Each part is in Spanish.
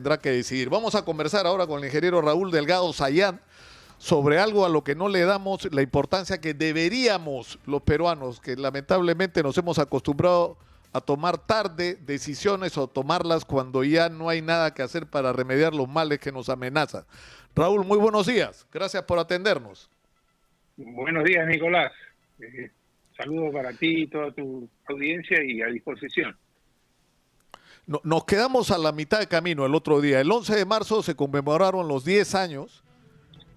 tendrá que decidir. Vamos a conversar ahora con el ingeniero Raúl Delgado Sayán sobre algo a lo que no le damos la importancia que deberíamos los peruanos, que lamentablemente nos hemos acostumbrado a tomar tarde decisiones o tomarlas cuando ya no hay nada que hacer para remediar los males que nos amenazan. Raúl, muy buenos días. Gracias por atendernos. Buenos días, Nicolás. Saludos para ti y toda tu audiencia y a disposición. Nos quedamos a la mitad de camino el otro día. El 11 de marzo se conmemoraron los 10 años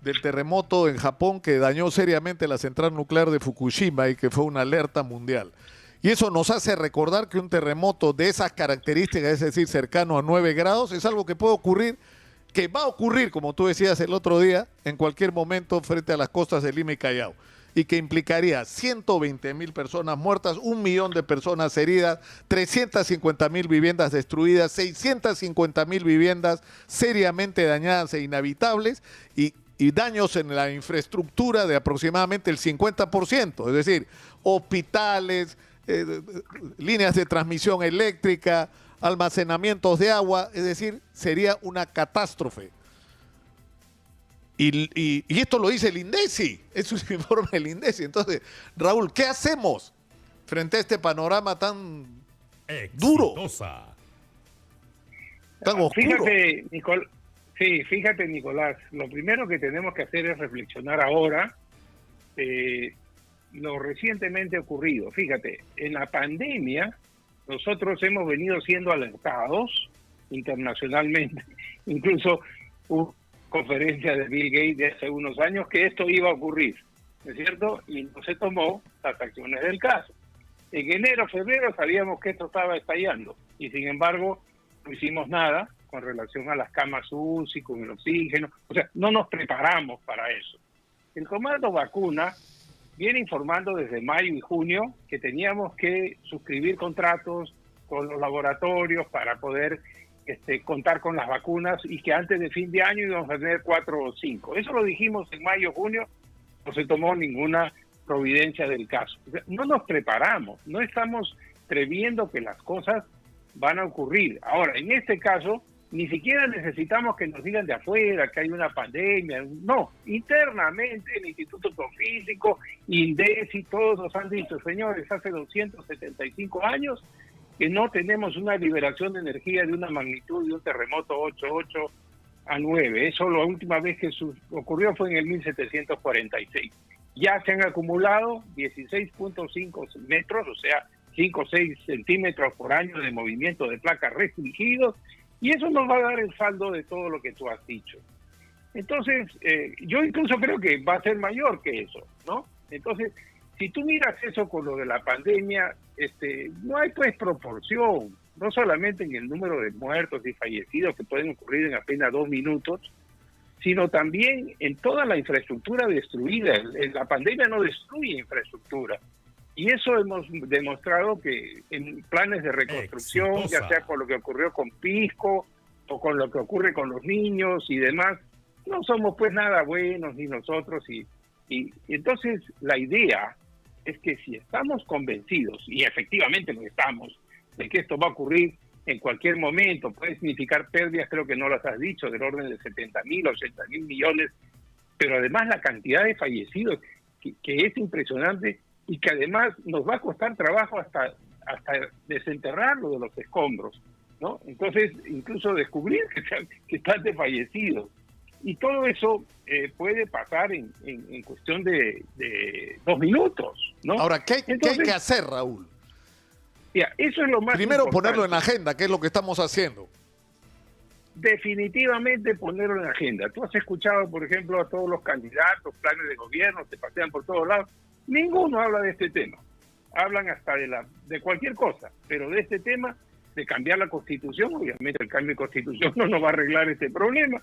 del terremoto en Japón que dañó seriamente la central nuclear de Fukushima y que fue una alerta mundial. Y eso nos hace recordar que un terremoto de esas características, es decir, cercano a 9 grados, es algo que puede ocurrir, que va a ocurrir, como tú decías el otro día, en cualquier momento frente a las costas de Lima y Callao, y que implicaría 120.000 personas muertas, 1 millón de personas heridas, 350.000 viviendas destruidas, 650.000 viviendas seriamente dañadas e inhabitables, y daños en la infraestructura de aproximadamente el 50%, es decir, hospitales, líneas de transmisión eléctrica, almacenamientos de agua, es decir, sería una catástrofe. Y esto lo dice el INDECI, es un informe del INDECI. Entonces, Raúl, ¿qué hacemos frente a este panorama tan duro, tan oscuro? Fíjate, Nicolás, lo primero que tenemos que hacer es reflexionar ahora lo recientemente ocurrido. Fíjate, en la pandemia nosotros hemos venido siendo alertados internacionalmente, incluso hubo conferencia de Bill Gates de hace unos años que esto iba a ocurrir, ¿no es cierto? Y no se tomó las acciones del caso. En enero, febrero sabíamos que esto estaba estallando y sin embargo no hicimos nada con relación a las camas UCI, con el oxígeno, o sea, no nos preparamos para eso. El Comando Vacuna viene informando desde mayo y junio que teníamos que suscribir contratos con los laboratorios para poder contar con las vacunas y que antes de fin de año íbamos a tener 4 o 5. Eso lo dijimos en mayo, junio, no se tomó ninguna providencia del caso. O sea, no nos preparamos, no estamos previendo que las cosas van a ocurrir. Ahora, en este caso, ni siquiera necesitamos que nos digan de afuera que hay una pandemia. No, internamente el Instituto Geofísico, INDECI, todos nos han dicho, señores, hace 275 años que no tenemos una liberación de energía de una magnitud de un terremoto 8.8 a 9. Eso la última vez que ocurrió fue en el 1746. Ya se han acumulado 16.5 metros, o sea, 5 o 6 centímetros por año de movimiento de placas restringidos, y eso nos va a dar el saldo de todo lo que tú has dicho. Entonces, yo incluso creo que va a ser mayor que eso, ¿no? Entonces, si tú miras eso con lo de la pandemia, no hay pues proporción, no solamente en el número de muertos y fallecidos que pueden ocurrir en apenas 2 minutos, sino también en toda la infraestructura destruida. La pandemia no destruye infraestructura. Y eso hemos demostrado que en planes de reconstrucción, ya sea con lo que ocurrió con Pisco o con lo que ocurre con los niños y demás, no somos pues nada buenos ni nosotros. Y entonces la idea es que si estamos convencidos, y efectivamente lo estamos, de que esto va a ocurrir en cualquier momento, puede significar pérdidas, creo que no las has dicho, del orden de 70.000, 80.000 millones, pero además la cantidad de fallecidos, que es impresionante, y que además nos va a costar trabajo hasta desenterrarlo de los escombros, ¿no? Entonces, incluso descubrir que están desfallecidos. Y todo eso puede pasar en cuestión de 2 minutos, ¿no? Ahora, ¿qué hay que hacer, Raúl? Ya, eso es lo más Primero, importante. ponerlo en agenda, que es lo que estamos haciendo. Definitivamente ponerlo en agenda. Tú has escuchado, por ejemplo, a todos los candidatos, planes de gobierno, te pasean por todos lados. Ninguno habla de este tema. Hablan hasta de cualquier cosa, pero de este tema, de cambiar la Constitución, obviamente el cambio de Constitución no nos va a arreglar este problema,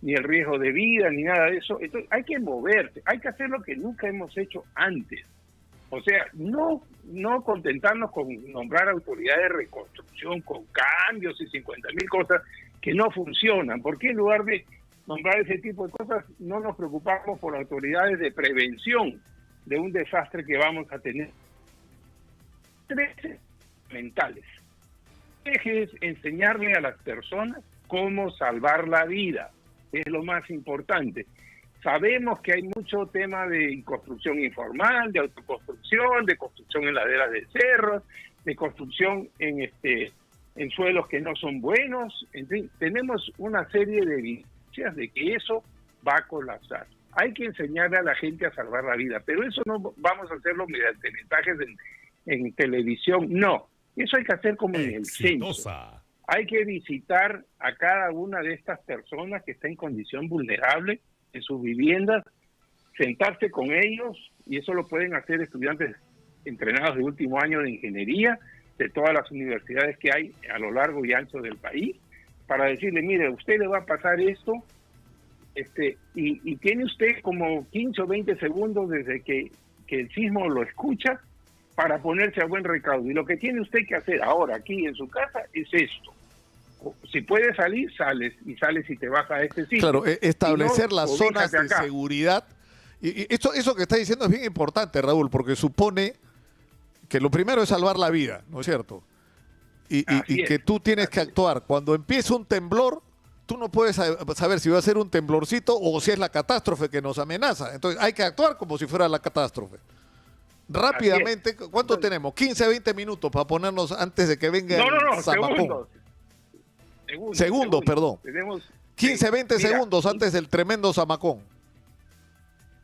ni el riesgo de vida, ni nada de eso. Entonces hay que moverse, hay que hacer lo que nunca hemos hecho antes. O sea, no contentarnos con nombrar autoridades de reconstrucción, con cambios y 50.000 cosas que no funcionan. ¿Por qué en lugar de nombrar ese tipo de cosas no nos preocupamos por autoridades de prevención de un desastre que vamos a tener? 3 mentales. Es enseñarle a las personas cómo salvar la vida, es lo más importante. Sabemos que hay mucho tema de construcción informal, de autoconstrucción, de construcción en laderas de cerros, de construcción en suelos que no son buenos. En fin, tenemos una serie de evidencias de que eso va a colapsar. Hay que enseñarle a la gente a salvar la vida, pero eso no vamos a hacerlo mediante mensajes en televisión, no. Eso hay que hacer como en el censo. Hay que visitar a cada una de estas personas que está en condición vulnerable en sus viviendas, sentarse con ellos, y eso lo pueden hacer estudiantes entrenados de último año de ingeniería de todas las universidades que hay a lo largo y ancho del país, para decirle, mire, a usted le va a pasar esto, y tiene usted como 15 o 20 segundos desde que el sismo lo escucha para ponerse a buen recaudo. Y lo que tiene usted que hacer ahora aquí en su casa es esto. Si puedes salir, sales, y sales y te vas a este sitio. Claro, establecer si no, las zonas de seguridad. Y eso que está diciendo es bien importante, Raúl, porque supone que lo primero es salvar la vida, ¿no es cierto? Y que tú tienes que actuar. Cuando empieza un temblor, tú no puedes saber si va a ser un temblorcito o si es la catástrofe que nos amenaza. Entonces hay que actuar como si fuera la catástrofe. Rápidamente, ¿cuánto tenemos? 15, 20 minutos para ponernos antes de que venga el Zamacón. Segundos, perdón. Tenemos 15, 20 segundos antes del tremendo Zamacón.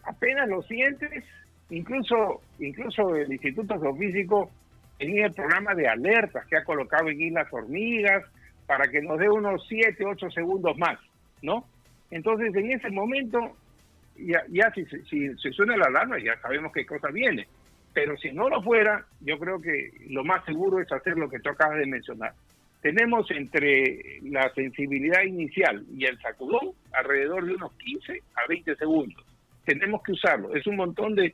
Apenas lo sientes, incluso el Instituto Geofísico tenía el programa de alertas que ha colocado en Islas Hormigas para que nos dé unos 7, 8 segundos más, ¿no? Entonces, en ese momento, ya si suena la alarma, ya sabemos qué cosa viene. Pero si no lo fuera, yo creo que lo más seguro es hacer lo que tú acabas de mencionar. Tenemos entre la sensibilidad inicial y el sacudón alrededor de unos 15 a 20 segundos. Tenemos que usarlo. Es un montón de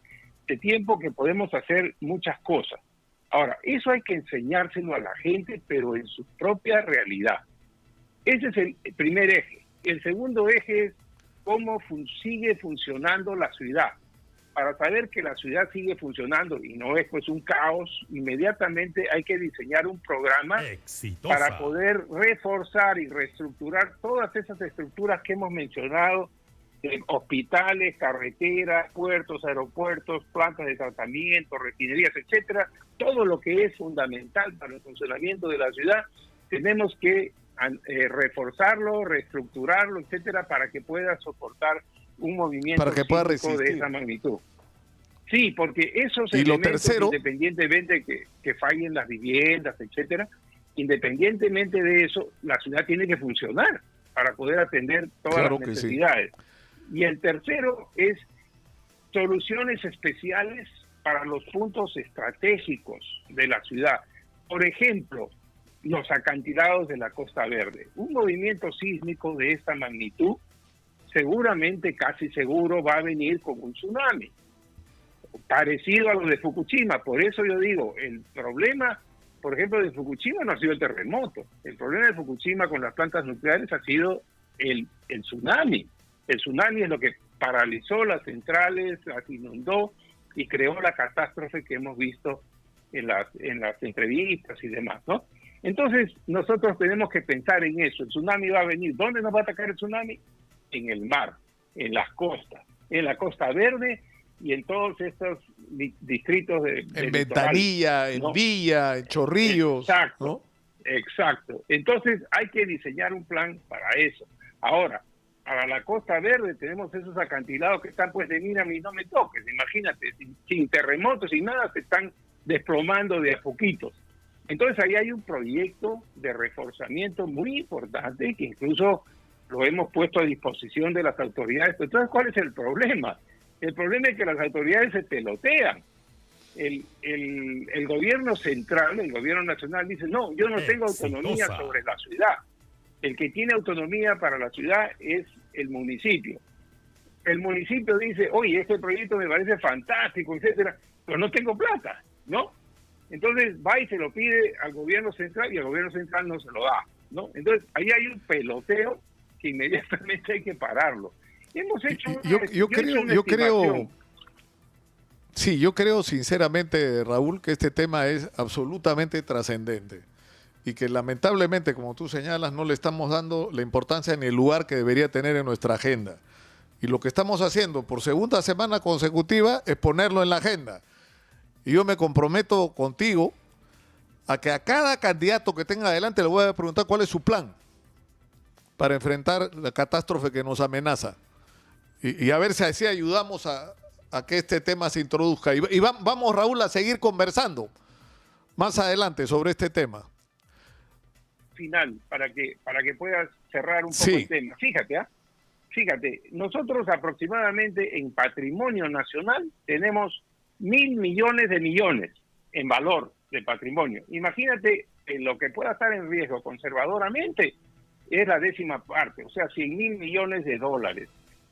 tiempo que podemos hacer muchas cosas. Ahora, eso hay que enseñárselo a la gente, pero en su propia realidad. Ese es el primer eje. El segundo eje es cómo sigue funcionando la ciudad. Para saber que la ciudad sigue funcionando y no es pues un caos, inmediatamente hay que diseñar un programa para poder reforzar y reestructurar todas esas estructuras que hemos mencionado, hospitales, carreteras, puertos, aeropuertos, plantas de tratamiento, refinerías, etcétera. Todo lo que es fundamental para el funcionamiento de la ciudad, tenemos que reforzarlo, reestructurarlo, etcétera, para que pueda soportar un movimiento para que pueda resistir de esa magnitud. Sí, porque esos y elementos, lo tercero, independientemente que fallen las viviendas, etcétera, independientemente de eso, la ciudad tiene que funcionar para poder atender todas las necesidades. Sí. Y el tercero es soluciones especiales para los puntos estratégicos de la ciudad. Por ejemplo, los acantilados de la Costa Verde. Un movimiento sísmico de esta magnitud seguramente, casi seguro, va a venir con un tsunami, parecido a lo de Fukushima. Por eso yo digo, el problema, por ejemplo, de Fukushima no ha sido el terremoto. El problema de Fukushima con las plantas nucleares ha sido el tsunami. El tsunami es lo que paralizó las centrales, las inundó y creó la catástrofe que hemos visto en las entrevistas y demás, ¿no? Entonces, nosotros tenemos que pensar en eso. El tsunami va a venir. ¿Dónde nos va a atacar el tsunami? En el mar, en las costas, en la Costa Verde y en todos estos distritos en Ventanilla, litoral, ¿no? En Villa, en Chorrillos. Exacto, ¿no? Exacto. Entonces hay que diseñar un plan para eso. Ahora, para la Costa Verde tenemos esos acantilados que están pues de mírame y no me toques. Imagínate, sin terremotos y nada, se están desplomando de a poquitos. Entonces ahí hay un proyecto de reforzamiento muy importante que incluso lo hemos puesto a disposición de las autoridades. Entonces, ¿cuál es el problema? El problema es que las autoridades se pelotean. El gobierno central, el gobierno nacional dice, no, yo no tengo autonomía sobre la ciudad. El que tiene autonomía para la ciudad es el municipio. El municipio dice, oye, este proyecto me parece fantástico, etcétera, pero no tengo plata, ¿no? Entonces va y se lo pide al gobierno central y el gobierno central no se lo da, ¿no? Entonces ahí hay un peloteo que inmediatamente hay que pararlo. Hemos hecho yo creo sinceramente, Raúl, que este tema es absolutamente trascendente. y que lamentablemente, como tú señalas, no le estamos dando la importancia ni el lugar que debería tener en nuestra agenda. Y lo que estamos haciendo por segunda semana consecutiva es ponerlo en la agenda. Y yo me comprometo contigo a que a cada candidato que tenga adelante le voy a preguntar cuál es su plan para enfrentar la catástrofe que nos amenaza. Y a ver si así ayudamos a que este tema se introduzca. Y vamos, Raúl, a seguir conversando más adelante sobre este tema. Final, para que puedas cerrar un poco Sí. el tema. Fíjate, nosotros aproximadamente en patrimonio nacional tenemos 1.000 millones de millones en valor de patrimonio. Imagínate lo que pueda estar en riesgo conservadoramente es la 10ª parte, o sea, 100.000 millones de dólares.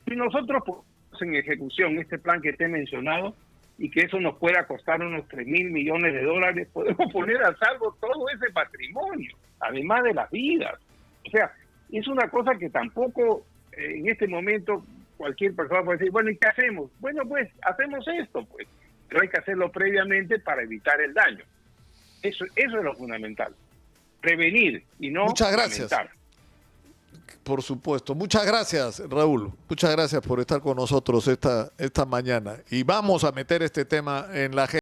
Si nosotros ponemos en ejecución este plan que te he mencionado y que eso nos pueda costar unos 3.000 millones de dólares, podemos poner a salvo todo ese patrimonio, además de las vidas. O sea, es una cosa que tampoco en este momento cualquier persona puede decir, bueno, ¿y qué hacemos? Bueno, pues hacemos esto, pues, pero hay que hacerlo previamente para evitar el daño. Eso es lo fundamental. Prevenir y no Muchas gracias. lamentar. Por supuesto. Muchas gracias, Raúl. Muchas gracias por estar con nosotros esta mañana. Y vamos a meter este tema en la agenda.